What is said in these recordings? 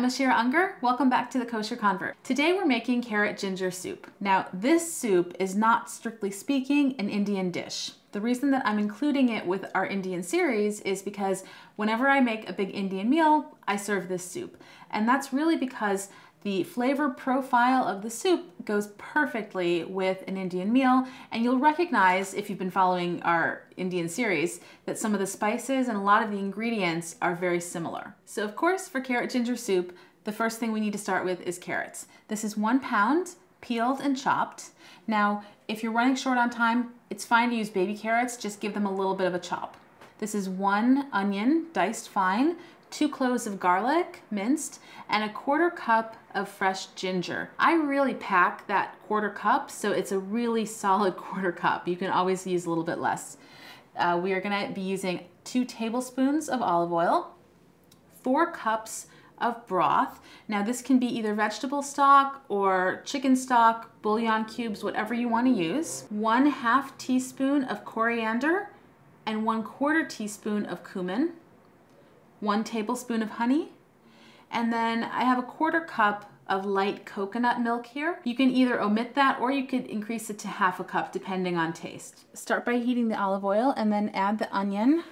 I'm Ashira Ungar. Welcome back to the Kosher Convert. Today we're making carrot ginger soup. Now this soup is not strictly speaking an Indian dish. The reason that I'm including it with our Indian series is because whenever I make a big Indian meal, I serve this soup. And that's really because the flavor profile of the soup goes perfectly with an Indian meal, and you'll recognize, if you've been following our Indian series, that some of the spices and a lot of the ingredients are very similar. So of course, for carrot ginger soup, the first thing we need to start with is carrots. This is 1 pound, peeled and chopped. Now, if you're running short on time, it's fine to use baby carrots, just give them a little bit of a chop. This is 1 onion, diced fine, 2 cloves of garlic, minced, and 1/4 cup of fresh ginger. I really pack that 1/4 cup, so it's a really solid 1/4 cup. You can always use a little bit less. We are gonna be using 2 tablespoons of olive oil, 4 cups of broth. Now this can be either vegetable stock or chicken stock, bouillon cubes, whatever you wanna use. 1/2 teaspoon of coriander and 1/4 teaspoon of cumin. 1 tablespoon of honey, and then I have 1/4 cup of light coconut milk here. You can either omit that or you could increase it to 1/2 cup depending on taste. Start by heating the olive oil and then add the onion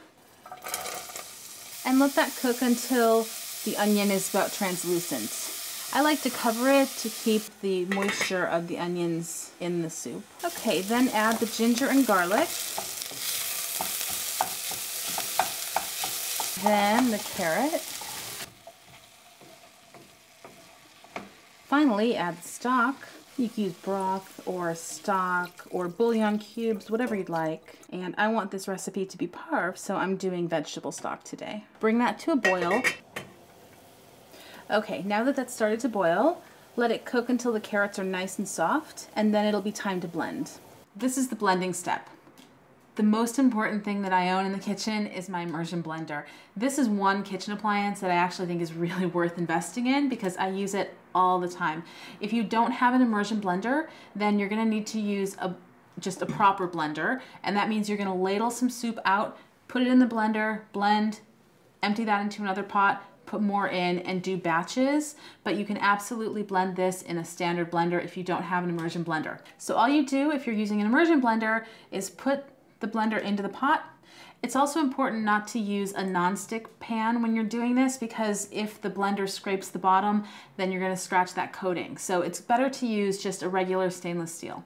and let that cook until the onion is about translucent. I like to cover it to keep the moisture of the onions in the soup. Okay, then add the ginger and garlic. Then the carrot. Finally, add the stock. You can use broth or stock or bouillon cubes, whatever you'd like. And I want this recipe to be parve, so I'm doing vegetable stock today. Bring that to a boil. Okay, now that that's started to boil, let it cook until the carrots are nice and soft, and then it'll be time to blend. This is the blending step. The most important thing that I own in the kitchen is my immersion blender. This is one kitchen appliance that I actually think is really worth investing in because I use it all the time. If you don't have an immersion blender, then you're gonna need to use just a proper blender, and that means you're gonna ladle some soup out, put it in the blender, blend, empty that into another pot, put more in, and do batches, but you can absolutely blend this in a standard blender if you don't have an immersion blender. So all you do if you're using an immersion blender is put the blender into the pot. It's also important not to use a non-stick pan when you're doing this because if the blender scrapes the bottom, then you're gonna scratch that coating. So it's better to use just a regular stainless steel.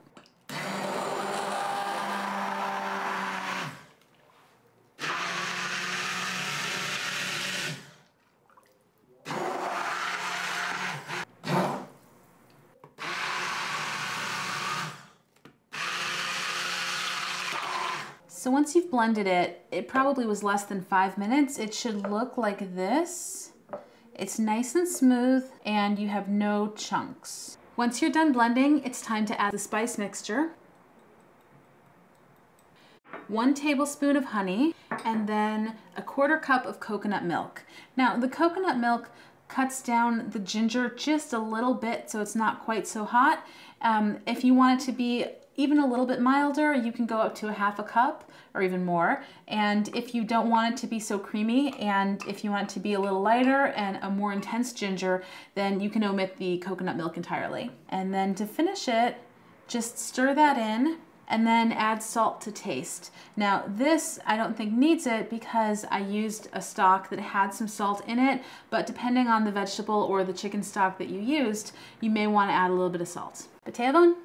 So once you've blended it, it probably was less than 5 minutes. It should look like this. It's nice and smooth and you have no chunks. Once you're done blending, it's time to add the spice mixture. 1 tablespoon of honey and then 1/4 cup of coconut milk. Now the coconut milk cuts down the ginger just a little bit so it's not quite so hot. If you want it to be even a little bit milder, you can go up to 1/2 cup or even more. And if you don't want it to be so creamy and if you want it to be a little lighter and a more intense ginger, then you can omit the coconut milk entirely. And then to finish it, just stir that in and then add salt to taste. Now this I don't think needs it because I used a stock that had some salt in it, but depending on the vegetable or the chicken stock that you used, you may want to add a little bit of salt. Potato bone?